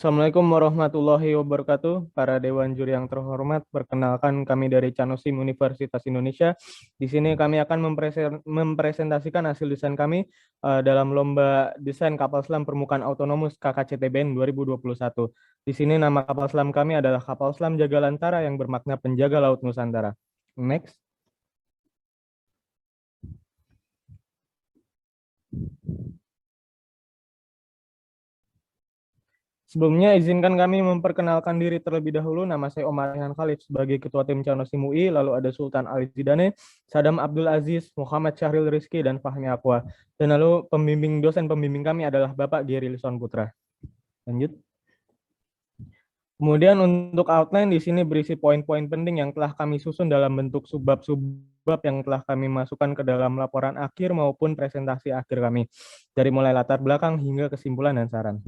Assalamualaikum warahmatullahi wabarakatuh. Para Dewan Juri yang terhormat, perkenalkan kami dari Canusim Universitas Indonesia. Di sini kami akan mempresentasikan hasil desain kami dalam lomba desain kapal selam permukaan autonomous KKCTBN 2021. Di sini nama kapal selam kami adalah kapal selam Jagalantara yang bermakna penjaga laut Nusantara. Next. Sebelumnya, izinkan kami memperkenalkan diri terlebih dahulu. Nama saya Omar Rehan Khalif sebagai Ketua Tim Canusim UI, lalu ada Sultan Ali Zidane, Sadam Abdul Aziz, Muhammad Syahril Rizky, dan Fahmi Aqua. Dan lalu dosen pembimbing kami adalah Bapak Geri Lison Putra. Lanjut. Kemudian untuk outline di sini berisi poin-poin penting yang telah kami susun dalam bentuk subbab yang telah kami masukkan ke dalam laporan akhir maupun presentasi akhir kami. Dari mulai latar belakang hingga kesimpulan dan saran.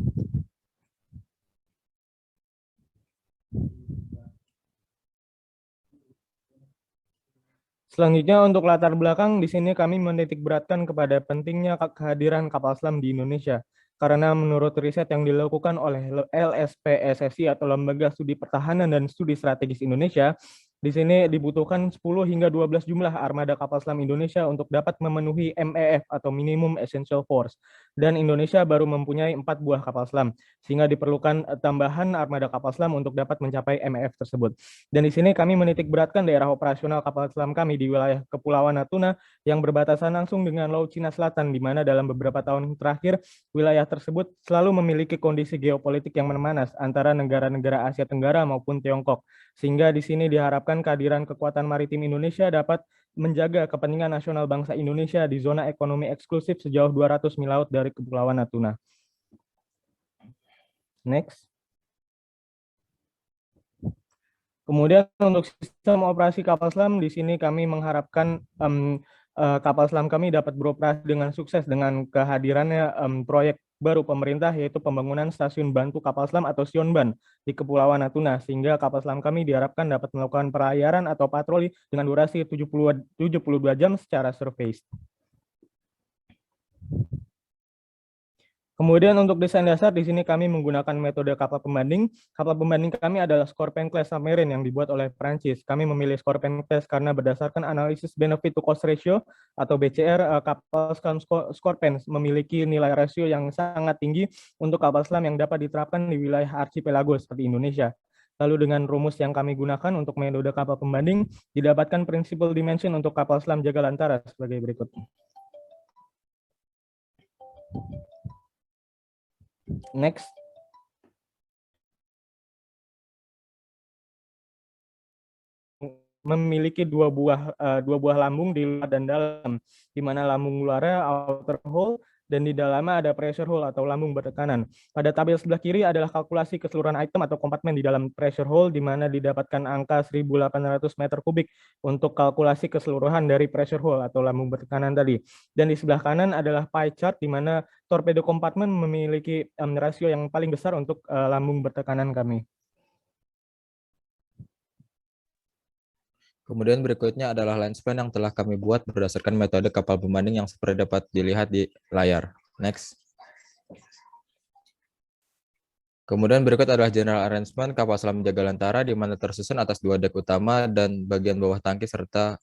Selanjutnya untuk latar belakang, di sini kami menitikberatkan kepada pentingnya kehadiran kapal selam di Indonesia. Karena menurut riset yang dilakukan oleh LSPSSI atau Lembaga Studi Pertahanan dan Studi Strategis Indonesia, di sini dibutuhkan 10 hingga 12 jumlah armada kapal selam Indonesia untuk dapat memenuhi MEF atau Minimum Essential Force. Dan Indonesia baru mempunyai 4 buah kapal selam, sehingga diperlukan tambahan armada kapal selam untuk dapat mencapai MEF tersebut. Dan di sini kami menitikberatkan daerah operasional kapal selam kami di wilayah Kepulauan Natuna yang berbatasan langsung dengan Laut Cina Selatan, di mana dalam beberapa tahun terakhir wilayah tersebut selalu memiliki kondisi geopolitik yang memanas antara negara-negara Asia Tenggara maupun Tiongkok. Sehingga di sini diharapkan kehadiran kekuatan maritim Indonesia dapat menjaga kepentingan nasional bangsa Indonesia di zona ekonomi eksklusif sejauh 200 mil laut dari Kepulauan Natuna. Next. Kemudian untuk sistem operasi kapal selam, di sini kami mengharapkan kapal selam kami dapat beroperasi dengan sukses dengan kehadirannya proyek baru pemerintah, yaitu pembangunan stasiun bantu kapal selam atau Sionban di Kepulauan Natuna, sehingga kapal selam kami diharapkan dapat melakukan pelayaran atau patroli dengan durasi 72 jam secara surface. Kemudian untuk desain dasar, di sini kami menggunakan metode kapal pembanding. Kapal pembanding kami adalah Scorpion Class Submarine yang dibuat oleh Prancis. Kami memilih Scorpion Class karena berdasarkan analisis benefit to cost ratio atau BCR, kapal selam Scorpion memiliki nilai rasio yang sangat tinggi untuk kapal selam yang dapat diterapkan di wilayah archipelago seperti Indonesia. Lalu dengan rumus yang kami gunakan untuk metode kapal pembanding, didapatkan principal dimension untuk kapal selam Jagalantara sebagai berikut. Next. Memiliki dua buah lambung di luar dan dalam, di mana lambung luarnya outer hull dan di dalamnya ada pressure hull atau lambung bertekanan. Pada tabel sebelah kiri adalah kalkulasi keseluruhan item atau kompartemen di dalam pressure hull, di mana didapatkan angka 1.800 meter kubik untuk kalkulasi keseluruhan dari pressure hull atau lambung bertekanan tadi. Dan di sebelah kanan adalah pie chart, di mana torpedo kompartemen memiliki rasio yang paling besar untuk lambung bertekanan kami. Kemudian berikutnya adalah line span yang telah kami buat berdasarkan metode kapal pembanding yang seperti dapat dilihat di layar. Next. Kemudian berikut adalah general arrangement kapal selam Jagalantara di mana tersusun atas 2 dek utama dan bagian bawah tangki serta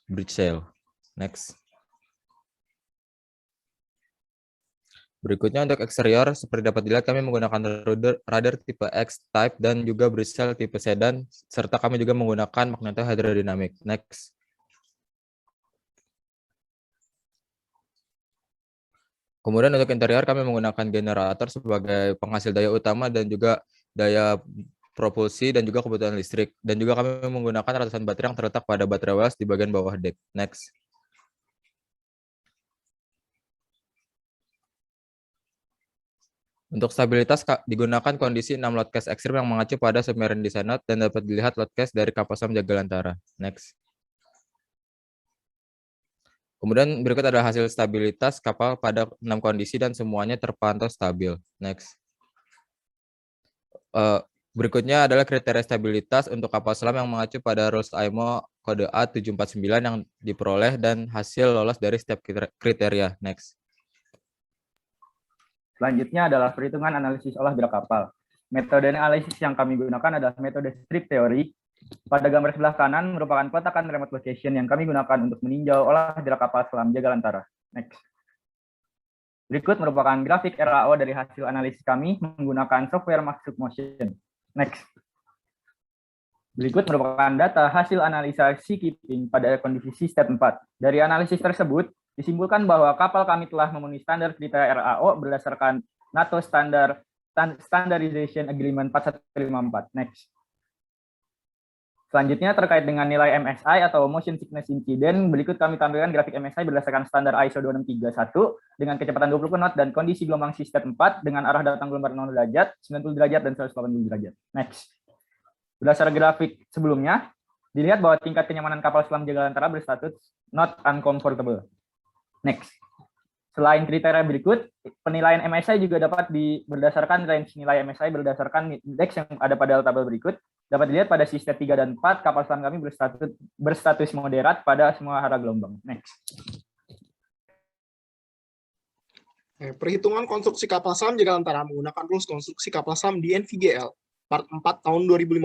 bridge sail. Next. Berikutnya untuk eksterior, seperti dapat dilihat kami menggunakan radar tipe X-type dan juga bridge sail tipe sedan, serta kami juga menggunakan magneto hydrodynamic. Next. Kemudian untuk interior kami menggunakan generator sebagai penghasil daya utama dan juga daya propulsi dan juga kebutuhan listrik. Dan juga kami menggunakan ratusan baterai yang terletak pada baterai wells di bagian bawah dek. Next. Untuk stabilitas digunakan kondisi 6 loadcast ekstrim yang mengacu pada submarine design dan dapat dilihat loadcast dari kapal selam Jagalantara. Next. Kemudian berikut adalah hasil stabilitas kapal pada 6 kondisi dan semuanya terpantau stabil. Next. Berikutnya adalah kriteria stabilitas untuk kapal selam yang mengacu pada rules IMO kode A749 yang diperoleh dan hasil lolos dari setiap kriteria. Next. Selanjutnya adalah perhitungan analisis olah gerak kapal. Metode analisis yang kami gunakan adalah metode strip theory. Pada gambar sebelah kanan merupakan peletakan remote location yang kami gunakan untuk meninjau olah gerak kapal selam Jagalantara. Next. Berikut merupakan grafik RAO dari hasil analisis kami menggunakan software Maxuk Motion. Next. Berikut merupakan data hasil analisa seakeeping pada kondisi Seastat 4. Dari analisis tersebut, disimpulkan bahwa kapal kami telah memenuhi standar kriteria RAO berdasarkan NATO Standardization Agreement 4154. Next. Selanjutnya terkait dengan nilai MSI atau Motion Sickness Incident, berikut kami tampilkan grafik MSI berdasarkan standar ISO 26331 dengan kecepatan 20 knot dan kondisi gelombang Seastat 4 dengan arah datang gelombang 0 derajat, 90 derajat, dan 180 derajat. Next. Berdasarkan grafik sebelumnya, dilihat bahwa tingkat kenyamanan kapal selam Jagalantara berstatus not uncomfortable. Next. Selain kriteria berikut, penilaian MSI juga dapat berdasarkan range nilai MSI berdasarkan indeks yang ada pada tabel berikut. Dapat dilihat pada Seastat 3 dan 4, kapal selam kami berstatus moderat pada semua arah gelombang. Next. Perhitungan konstruksi kapal selam Jagalantara menggunakan rules konstruksi kapal selam di NVGL Part 4 tahun 2015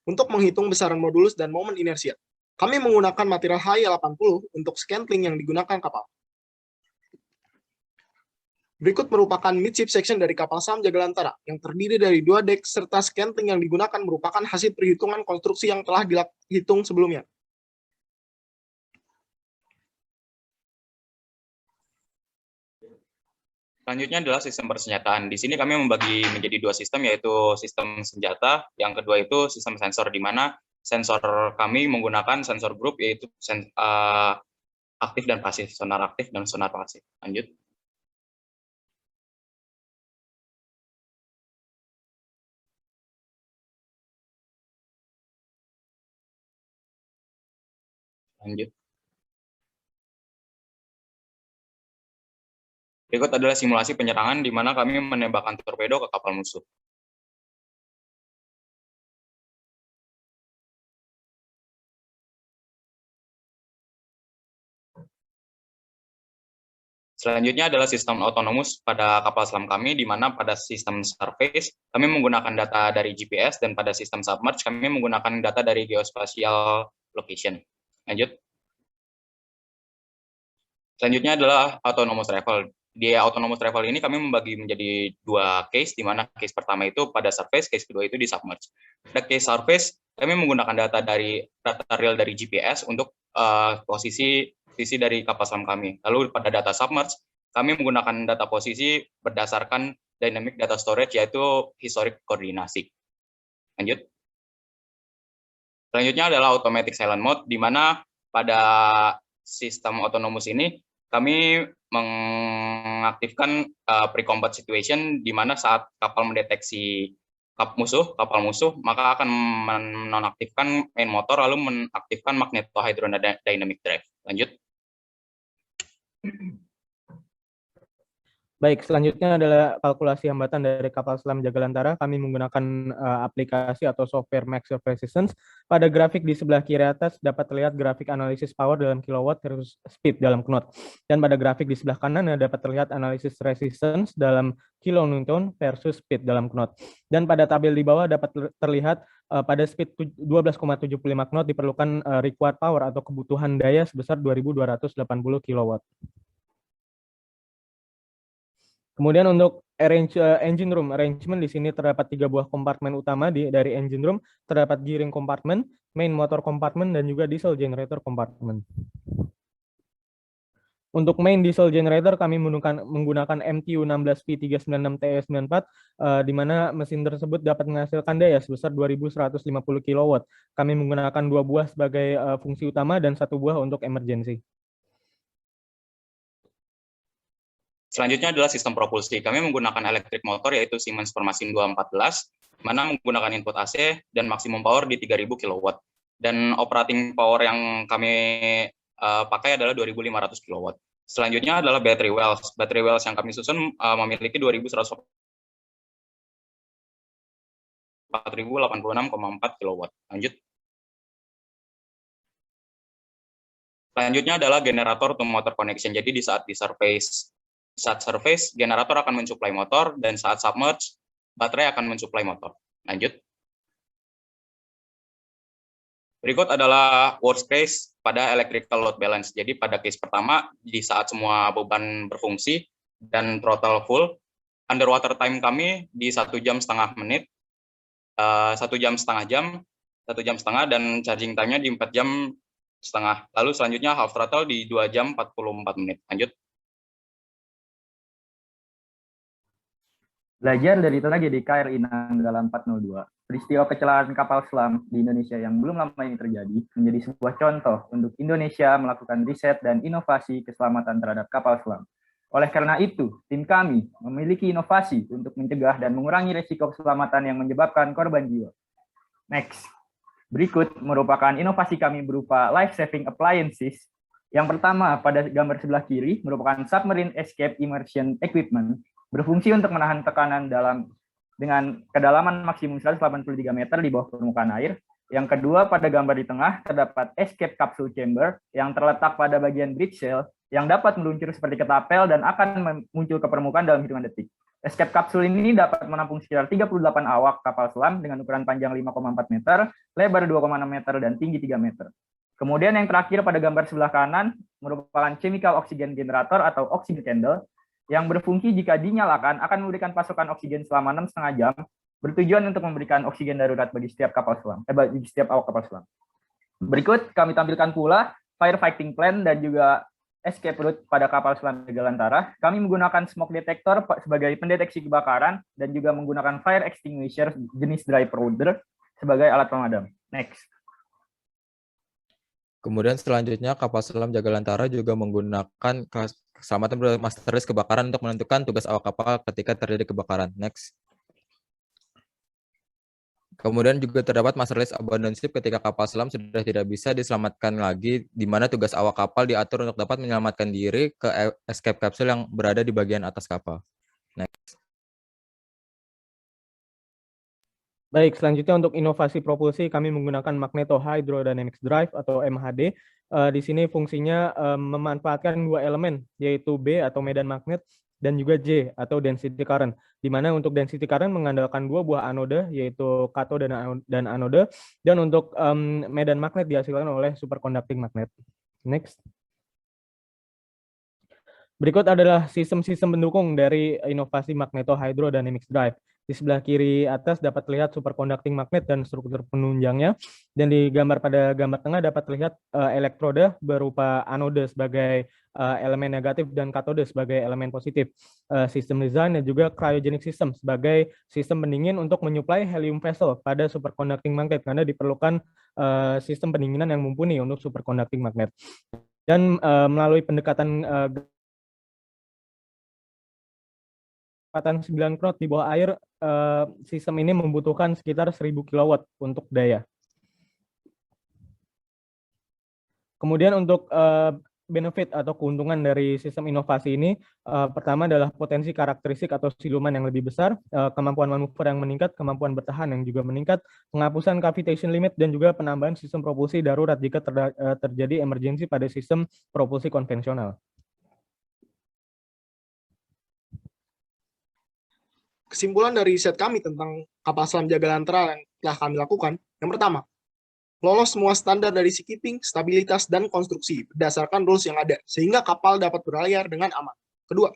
untuk menghitung besaran modulus dan momen inersia. Kami menggunakan material HY80 untuk scantling yang digunakan kapal. Berikut merupakan midship section dari kapal selam Jagalantara yang terdiri dari 2 dek serta scantling yang digunakan merupakan hasil perhitungan konstruksi yang telah dihitung sebelumnya. Selanjutnya adalah sistem persenjataan. Di sini kami membagi menjadi 2 sistem, yaitu sistem senjata, yang kedua itu sistem sensor, di mana sensor kami menggunakan sensor grup, yaitu aktif dan pasif, sonar aktif dan sonar pasif. Lanjut. Lanjut. Berikut adalah simulasi penyerangan di mana kami menembakkan torpedo ke kapal musuh. Selanjutnya adalah sistem autonomous pada kapal selam kami, di mana pada sistem surface kami menggunakan data dari GPS dan pada sistem submerge kami menggunakan data dari geospatial location. Lanjut. Selanjutnya adalah autonomous travel. Di autonomous travel ini kami membagi menjadi 2 case, di mana case pertama itu pada surface, case kedua itu di submerge. Pada case surface, kami menggunakan data real dari GPS untuk posisi dari kapal selam kami. Lalu pada data submerge, kami menggunakan data posisi berdasarkan dynamic data storage, yaitu historic koordinasi. Lanjut. Selanjutnya adalah automatic silent mode, di mana pada sistem autonomous ini kami mengaktifkan pre-combat situation, di mana saat kapal mendeteksi kapal musuh, maka akan menonaktifkan main motor, lalu mengaktifkan magneto-hydrodynamic drive. Lanjut. Baik, selanjutnya adalah kalkulasi hambatan dari kapal selam Jagalantara. Kami menggunakan aplikasi atau software Max of Resistance. Pada grafik di sebelah kiri atas dapat terlihat grafik analisis power dalam kilowatt versus speed dalam knot. Dan pada grafik di sebelah kanan dapat terlihat analisis resistance dalam kilonewton versus speed dalam knot. Dan pada tabel di bawah dapat terlihat pada speed 12,75 knot diperlukan required power atau kebutuhan daya sebesar 2.280 kilowatt. Kemudian untuk engine room arrangement, di sini terdapat 3 buah kompartemen utama dari engine room, terdapat gearing compartment, main motor compartment, dan juga diesel generator compartment. Untuk main diesel generator kami menggunakan MTU 16P396TE94, di mana mesin tersebut dapat menghasilkan daya sebesar 2.150 kW. Kami menggunakan 2 buah sebagai fungsi utama dan 1 buah untuk emergency. Selanjutnya adalah sistem propulsi. Kami menggunakan electric motor, yaitu Siemens Formasin 214, mana menggunakan input AC dan maksimum power di 3.000 kW. Dan operating power yang kami pakai adalah 2.500 kW. Selanjutnya adalah battery wells. Battery wells yang kami susun memiliki 4.086,4 kW. Lanjut. Selanjutnya adalah generator to motor connection. Jadi di saat surface, generator akan mensuplai motor, dan saat submerge, baterai akan mensuplai motor. Lanjut. Berikut adalah worst case pada electrical load balance. Jadi pada case pertama, di saat semua beban berfungsi dan throttle full, underwater time kami di 1 jam setengah menit, 1 jam setengah, dan charging time-nya di 4 jam setengah. Lalu selanjutnya half throttle di 2 jam 44 menit. Lanjut. Belajar dari tragedi KRI Nanggala 402, peristiwa kecelakaan kapal selam di Indonesia yang belum lama ini terjadi menjadi sebuah contoh untuk Indonesia melakukan riset dan inovasi keselamatan terhadap kapal selam. Oleh karena itu, tim kami memiliki inovasi untuk mencegah dan mengurangi risiko keselamatan yang menyebabkan korban jiwa. Next. Berikut merupakan inovasi kami berupa life-saving appliances. Yang pertama, pada gambar sebelah kiri, merupakan submarine escape immersion equipment, berfungsi untuk menahan tekanan dengan kedalaman maksimum 183 meter di bawah permukaan air. Yang kedua, pada gambar di tengah, terdapat escape capsule chamber yang terletak pada bagian bridge shell yang dapat meluncur seperti ketapel dan akan muncul ke permukaan dalam hitungan detik. Escape capsule ini dapat menampung sekitar 38 awak kapal selam dengan ukuran panjang 5,4 meter, lebar 2,6 meter, dan tinggi 3 meter. Kemudian yang terakhir pada gambar sebelah kanan merupakan chemical oxygen generator atau oxygen candle yang berfungsi jika dinyalakan akan memberikan pasokan oksigen selama 6,5 jam, bertujuan untuk memberikan oksigen darurat bagi setiap bagi setiap awak kapal selam. Berikut kami tampilkan pula firefighting plan dan juga escape route pada kapal selam Dirgantara. Kami menggunakan smoke detector sebagai pendeteksi kebakaran dan juga menggunakan fire extinguisher jenis dry powder sebagai alat pemadam. Next. Kemudian selanjutnya kapal selam Jagalantara juga menggunakan keselamatan master list kebakaran untuk menentukan tugas awak kapal ketika terjadi kebakaran. Next. Kemudian juga terdapat master list abandon ship ketika kapal selam sudah tidak bisa diselamatkan lagi, di mana tugas awak kapal diatur untuk dapat menyelamatkan diri ke escape capsule yang berada di bagian atas kapal. Next. Baik, selanjutnya untuk inovasi propulsi kami menggunakan Magneto Hydrodynamics Drive atau MHD. Di sini fungsinya memanfaatkan 2 elemen, yaitu B atau medan magnet dan juga J atau density current. Di mana untuk density current mengandalkan 2 buah anode, yaitu katode dan anode, dan untuk medan magnet dihasilkan oleh superconducting magnet. Next. Berikut adalah sistem-sistem pendukung dari inovasi Magneto Hydrodynamics Drive. Di sebelah kiri atas dapat terlihat superconducting magnet dan struktur penunjangnya. Dan di pada gambar tengah dapat terlihat elektroda berupa anode sebagai elemen negatif dan katode sebagai elemen positif. Sistem desain dan juga cryogenic system sebagai sistem pendingin untuk menyuplai helium vessel pada superconducting magnet karena diperlukan sistem pendinginan yang mumpuni untuk superconducting magnet. Dan melalui pendekatan kecepatan 9 knot di bawah air, sistem ini membutuhkan sekitar 1000 kW untuk daya. Kemudian untuk benefit atau keuntungan dari sistem inovasi ini, pertama adalah potensi karakteristik atau siluman yang lebih besar, kemampuan manuver yang meningkat, kemampuan bertahan yang juga meningkat, penghapusan cavitation limit, dan juga penambahan sistem propulsi darurat jika terjadi emergensi pada sistem propulsi konvensional. Kesimpulan dari riset kami tentang kapal selam Jagalantara yang telah kami lakukan, yang pertama, lolos semua standar dari seakeeping, stabilitas, dan konstruksi berdasarkan rules yang ada, sehingga kapal dapat berlayar dengan aman. Kedua,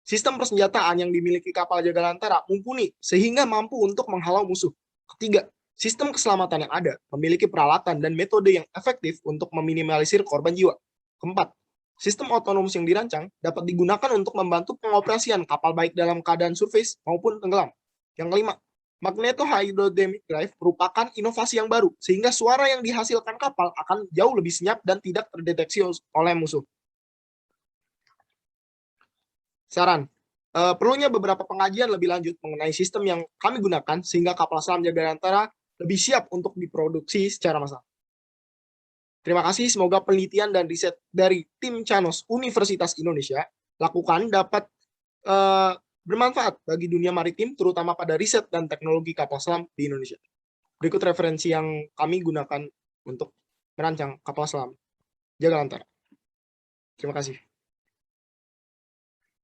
sistem persenjataan yang dimiliki kapal Jagalantara mumpuni, sehingga mampu untuk menghalau musuh. Ketiga, sistem keselamatan yang ada memiliki peralatan dan metode yang efektif untuk meminimalisir korban jiwa. Keempat, sistem otonomus yang dirancang dapat digunakan untuk membantu pengoperasian kapal baik dalam keadaan surface maupun tenggelam. Yang kelima, Magneto Hydrodynamic Drive merupakan inovasi yang baru, sehingga suara yang dihasilkan kapal akan jauh lebih senyap dan tidak terdeteksi oleh musuh. Saran, perlunya beberapa pengajian lebih lanjut mengenai sistem yang kami gunakan, sehingga kapal selam Jagalantara lebih siap untuk diproduksi secara massal. Terima kasih, semoga penelitian dan riset dari tim Chanos Universitas Indonesia lakukan dapat bermanfaat bagi dunia maritim, terutama pada riset dan teknologi kapal selam di Indonesia. Berikut referensi yang kami gunakan untuk merancang kapal selam Jagalantara. Terima kasih.